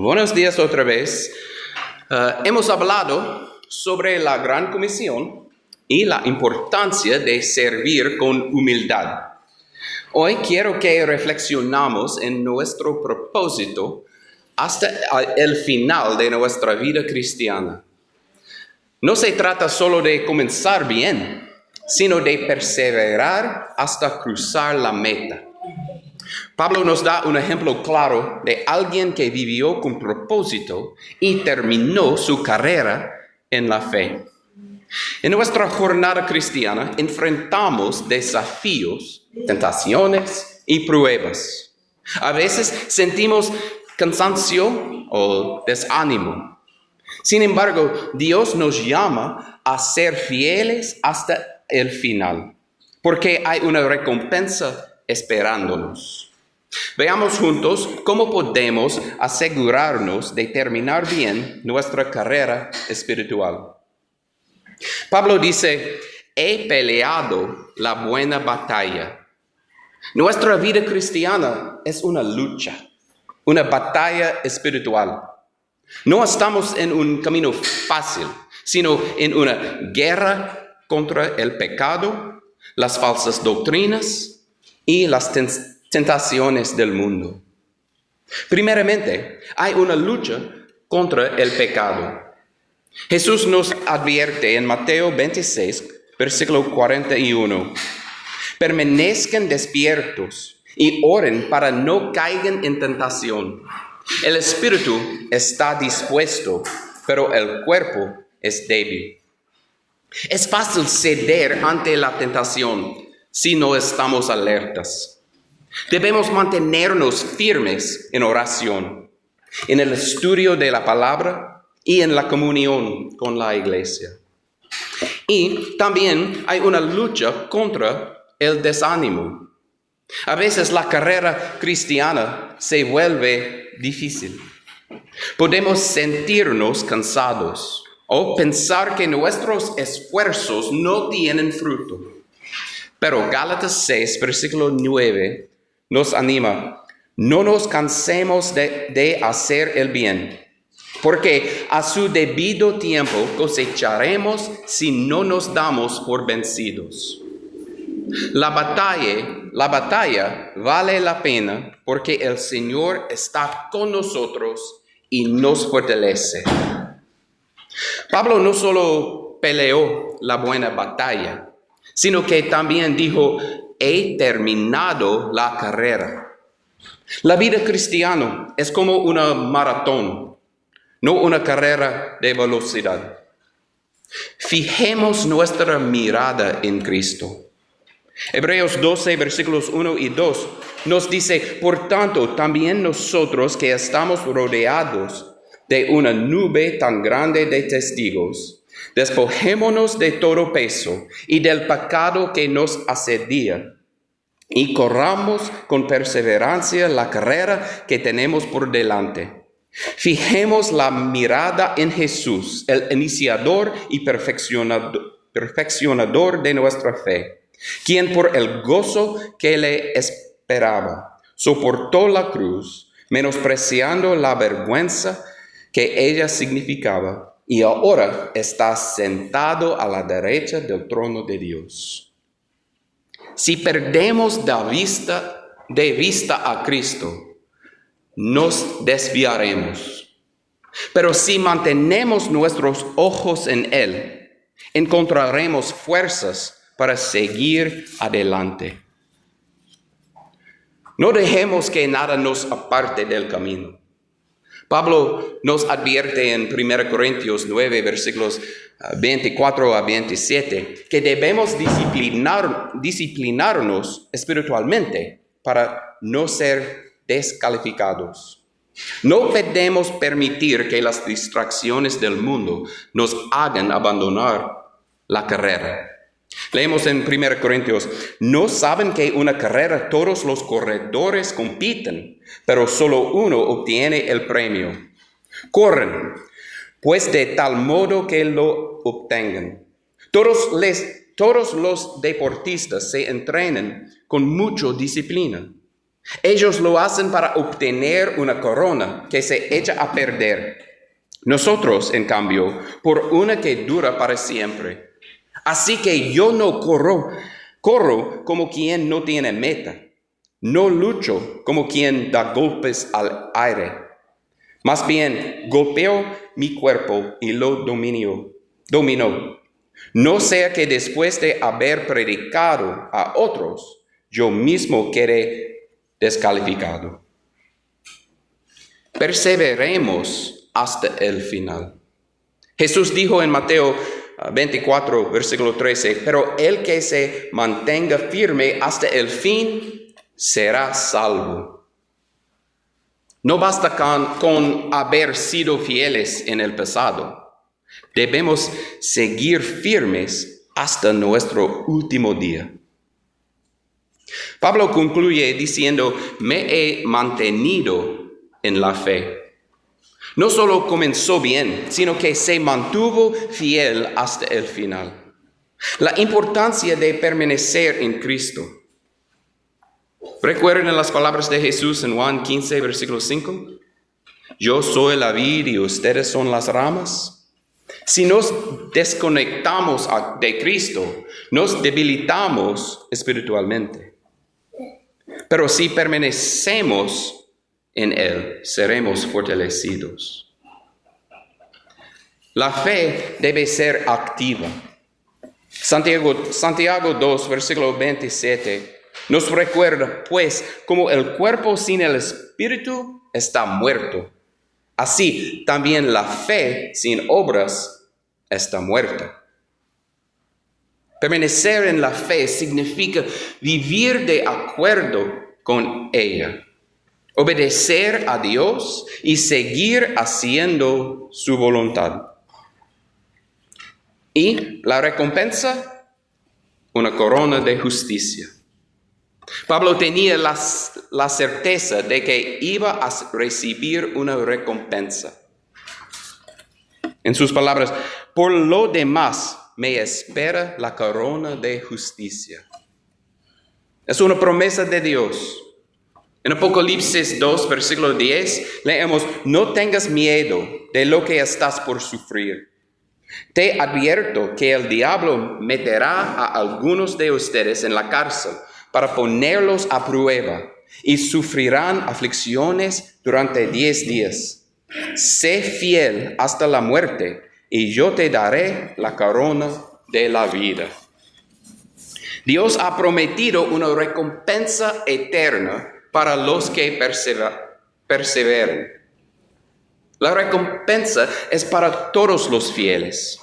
Buenos días otra vez. Hemos hablado sobre la Gran Comisión y la importancia de servir con humildad. Hoy quiero que reflexionamos en nuestro propósito hasta el final de nuestra vida cristiana. No se trata solo de comenzar bien, sino de perseverar hasta cruzar la meta. Pablo nos da un ejemplo claro de alguien que vivió con propósito y terminó su carrera en la fe. En nuestra jornada cristiana enfrentamos desafíos, tentaciones y pruebas. A veces sentimos cansancio o desánimo. Sin embargo, Dios nos llama a ser fieles hasta el final, porque hay una recompensa esperándonos. Veamos juntos cómo podemos asegurarnos de terminar bien nuestra carrera espiritual. Pablo dice, he peleado la buena batalla. Nuestra vida cristiana es una lucha, una batalla espiritual. No estamos en un camino fácil, sino en una guerra contra el pecado, las falsas doctrinas y las tentaciones del mundo. Primeramente, hay una lucha contra el pecado. Jesús nos advierte en Mateo 26, versículo 41. Permanezcan despiertos y oren para no caigan en tentación. El espíritu está dispuesto, pero el cuerpo es débil. Es fácil ceder ante la tentación si no estamos alertas. Debemos mantenernos firmes en oración, en el estudio de la palabra y en la comunión con la iglesia. Y también hay una lucha contra el desánimo. A veces la carrera cristiana se vuelve difícil. Podemos sentirnos cansados o pensar que nuestros esfuerzos no tienen fruto. Pero Gálatas 6, versículo 9, nos anima, no nos cansemos de hacer el bien, porque a su debido tiempo cosecharemos si no nos damos por vencidos. La batalla vale la pena porque el Señor está con nosotros y nos fortalece. Pablo no solo peleó la buena batalla, sino que también dijo, he terminado la carrera. La vida cristiana es como una maratón, no una carrera de velocidad. Fijemos nuestra mirada en Cristo. Hebreos 12, versículos 1 y 2 nos dice, por tanto, también nosotros que estamos rodeados de una nube tan grande de testigos, despojémonos de todo peso y del pecado que nos asedia, y corramos con perseverancia la carrera que tenemos por delante. Fijemos la mirada en Jesús, el iniciador y perfeccionador de nuestra fe, quien por el gozo que le esperaba, soportó la cruz, menospreciando la vergüenza que ella significaba, y ahora está sentado a la derecha del trono de Dios. Si perdemos de vista a Cristo, nos desviaremos. Pero si mantenemos nuestros ojos en Él, encontraremos fuerzas para seguir adelante. No dejemos que nada nos aparte del camino. Pablo nos advierte en 1 Corintios 9, versículos 24 a 27, que debemos disciplinarnos espiritualmente para no ser descalificados. No podemos permitir que las distracciones del mundo nos hagan abandonar la carrera. Leemos en 1 Corintios, ¿no saben que en una carrera todos los corredores compiten, pero solo uno obtiene el premio? Corren, pues de tal modo que lo obtengan. Todos los deportistas se entrenan con mucha disciplina. Ellos lo hacen para obtener una corona que se echa a perder. Nosotros, en cambio, por una que dura para siempre. Así que yo no corro como quien no tiene meta. No lucho como quien da golpes al aire. Más bien, golpeo mi cuerpo y lo dominó. No sea que después de haber predicado a otros, yo mismo quede descalificado. Perseveremos hasta el final. Jesús dijo en Mateo 24, versículo 13, pero el que se mantenga firme hasta el fin será salvo. No basta con haber sido fieles en el pasado. Debemos seguir firmes hasta nuestro último día. Pablo concluye diciendo, me he mantenido en la fe. No solo comenzó bien, sino que se mantuvo fiel hasta el final. La importancia de permanecer en Cristo. ¿Recuerdan las palabras de Jesús en Juan 15, versículo 5? Yo soy la vid y ustedes son las ramas. Si nos desconectamos de Cristo, nos debilitamos espiritualmente. Pero si permanecemos en Él, seremos fortalecidos. La fe debe ser activa. Santiago 2, versículo 27, nos recuerda, pues, como el cuerpo sin el espíritu está muerto. Así también la fe sin obras está muerta. Permanecer en la fe significa vivir de acuerdo con ella. Obedecer a Dios y seguir haciendo su voluntad. Y la recompensa, una corona de justicia. Pablo tenía la certeza de que iba a recibir una recompensa. En sus palabras, por lo demás me espera la corona de justicia. Es una promesa de Dios. En Apocalipsis 2, versículo 10, leemos, no tengas miedo de lo que estás por sufrir. Te advierto que el diablo meterá a algunos de ustedes en la cárcel para ponerlos a prueba y sufrirán aflicciones durante 10 días. Sé fiel hasta la muerte y yo te daré la corona de la vida. Dios ha prometido una recompensa eterna para los que perseveren. La recompensa es para todos los fieles.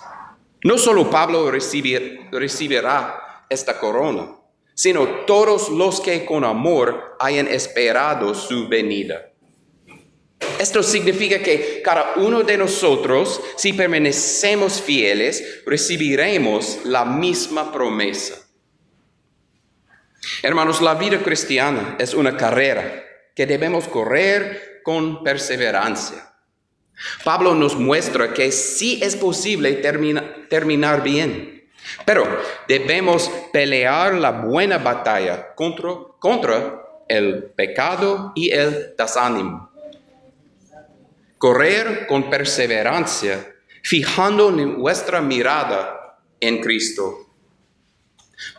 No solo Pablo recibirá esta corona, sino todos los que con amor hayan esperado su venida. Esto significa que cada uno de nosotros, si permanecemos fieles, recibiremos la misma promesa. Hermanos, la vida cristiana es una carrera que debemos correr con perseverancia. Pablo nos muestra que sí es posible terminar bien, pero debemos pelear la buena batalla contra el pecado y el desánimo. Correr con perseverancia, fijando nuestra mirada en Cristo.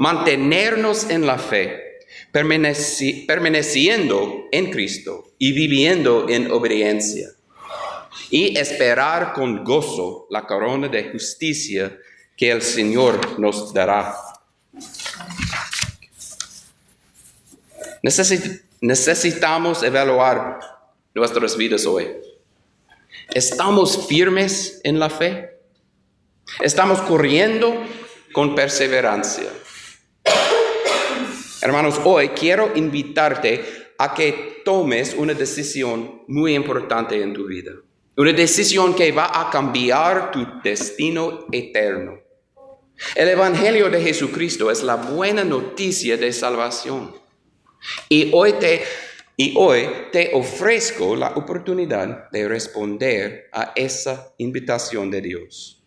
Mantenernos en la fe, permaneciendo en Cristo y viviendo en obediencia. Y esperar con gozo la corona de justicia que el Señor nos dará. Necesitamos evaluar nuestras vidas hoy. ¿Estamos firmes en la fe? ¿Estamos corriendo con perseverancia? Hermanos, hoy quiero invitarte a que tomes una decisión muy importante en tu vida. Una decisión que va a cambiar tu destino eterno. El Evangelio de Jesucristo es la buena noticia de salvación. Y hoy te ofrezco la oportunidad de responder a esa invitación de Dios.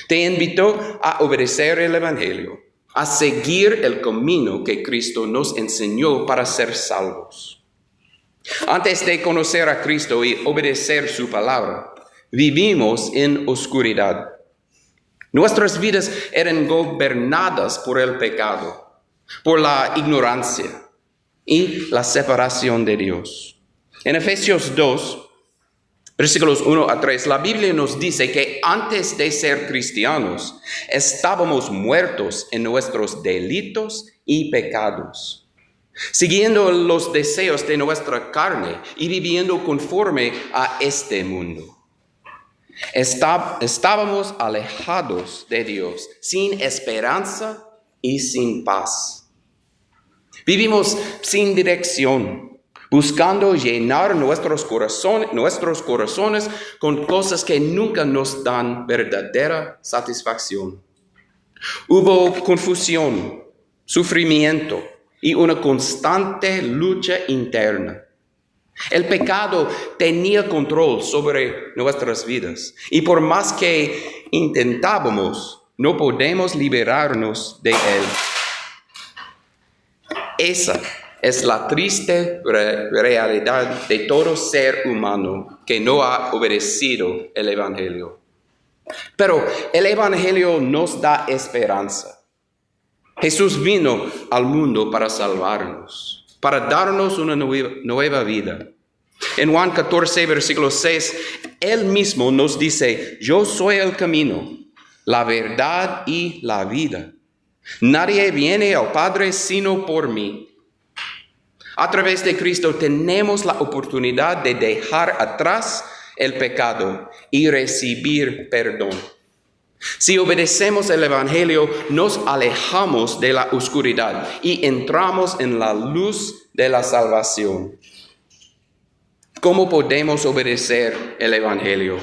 Te invito a obedecer el Evangelio, a seguir el camino que Cristo nos enseñó para ser salvos. Antes de conocer a Cristo y obedecer su palabra, vivimos en oscuridad. Nuestras vidas eran gobernadas por el pecado, por la ignorancia y la separación de Dios. En Efesios 2, versículos 1 a 3, la Biblia nos dice que antes de ser cristianos, estábamos muertos en nuestros delitos y pecados, siguiendo los deseos de nuestra carne y viviendo conforme a este mundo. Estábamos alejados de Dios, sin esperanza y sin paz. Vivimos sin dirección, buscando llenar nuestros corazones con cosas que nunca nos dan verdadera satisfacción. Hubo confusión, sufrimiento y una constante lucha interna. El pecado tenía control sobre nuestras vidas y por más que intentábamos, no podemos liberarnos de él. Esa es la triste realidad de todo ser humano que no ha obedecido el Evangelio. Pero el Evangelio nos da esperanza. Jesús vino al mundo para salvarnos, para darnos una nueva vida. En Juan 14, versículo 6, Él mismo nos dice, yo soy el camino, la verdad y la vida. Nadie viene al Padre sino por mí. A través de Cristo tenemos la oportunidad de dejar atrás el pecado y recibir perdón. Si obedecemos el Evangelio, nos alejamos de la oscuridad y entramos en la luz de la salvación. ¿Cómo podemos obedecer el Evangelio?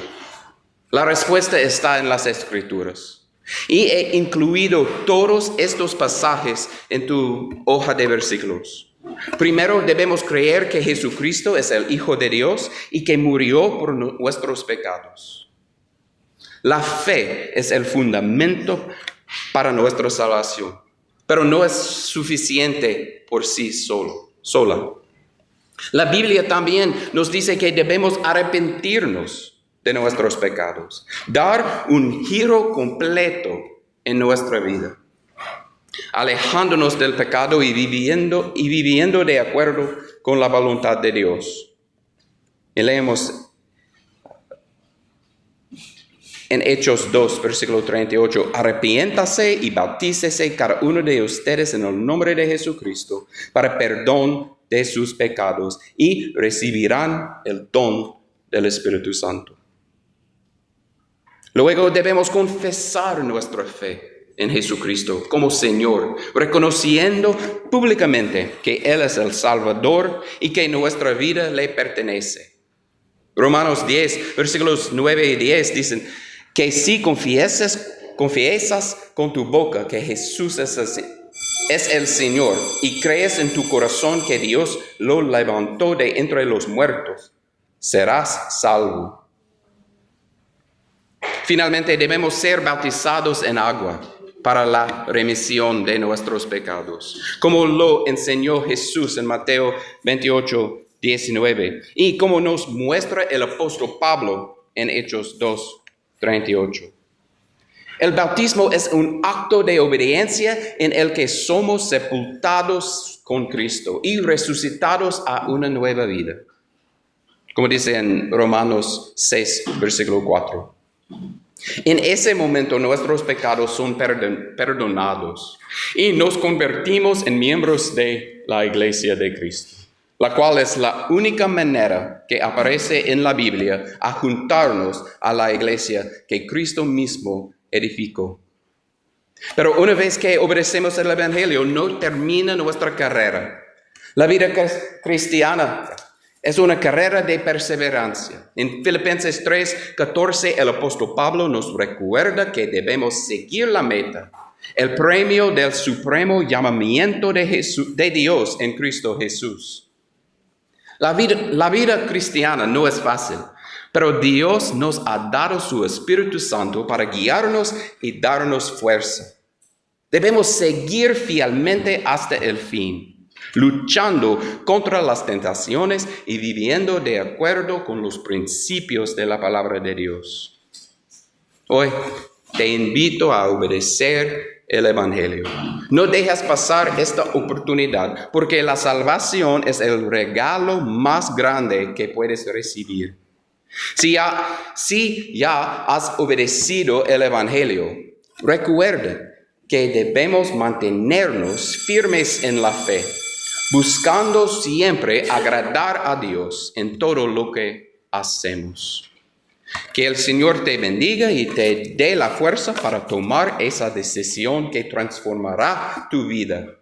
La respuesta está en las Escrituras. Y he incluido todos estos pasajes en tu hoja de versículos. Primero, debemos creer que Jesucristo es el Hijo de Dios y que murió por nuestros pecados. La fe es el fundamento para nuestra salvación, pero no es suficiente por sí sola. La Biblia también nos dice que debemos arrepentirnos de nuestros pecados, dar un giro completo en nuestra vida, alejándonos del pecado y viviendo de acuerdo con la voluntad de Dios. Y leemos en Hechos 2, versículo 38, arrepiéntase y bautícese cada uno de ustedes en el nombre de Jesucristo para perdón de sus pecados y recibirán el don del Espíritu Santo. Luego debemos confesar nuestra fe en Jesucristo como Señor, reconociendo públicamente que Él es el Salvador y que nuestra vida le pertenece. Romanos 10, versículos 9 y 10 dicen que si confiesas con tu boca que Jesús es el Señor y crees en tu corazón que Dios lo levantó de entre los muertos, serás salvo. Finalmente, debemos ser bautizados en agua para la remisión de nuestros pecados, como lo enseñó Jesús en Mateo 28, 19, y como nos muestra el apóstol Pablo en Hechos 2, 38. El bautismo es un acto de obediencia en el que somos sepultados con Cristo y resucitados a una nueva vida, como dice en Romanos 6, versículo 4. En ese momento nuestros pecados son perdonados y nos convertimos en miembros de la Iglesia de Cristo, la cual es la única manera que aparece en la Biblia a juntarnos a la Iglesia que Cristo mismo edificó. Pero una vez que obedecemos el Evangelio, no termina nuestra carrera. La vida cristiana es una carrera de perseverancia. En Filipenses 3, 14, el apóstol Pablo nos recuerda que debemos seguir la meta, el premio del supremo llamamiento de Dios en Cristo Jesús. La vida cristiana no es fácil, pero Dios nos ha dado su Espíritu Santo para guiarnos y darnos fuerza. Debemos seguir fielmente hasta el fin, luchando contra las tentaciones y viviendo de acuerdo con los principios de la palabra de Dios. Hoy te invito a obedecer el Evangelio. No dejes pasar esta oportunidad, porque la salvación es el regalo más grande que puedes recibir. Si ya has obedecido el Evangelio, recuerda que debemos mantenernos firmes en la fe, buscando siempre agradar a Dios en todo lo que hacemos. Que el Señor te bendiga y te dé la fuerza para tomar esa decisión que transformará tu vida.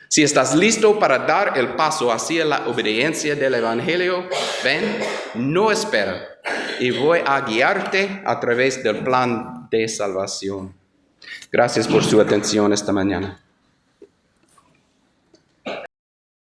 Si estás listo para dar el paso hacia la obediencia del Evangelio, ven, no espera, y voy a guiarte a través del plan de salvación. Gracias por su atención esta mañana.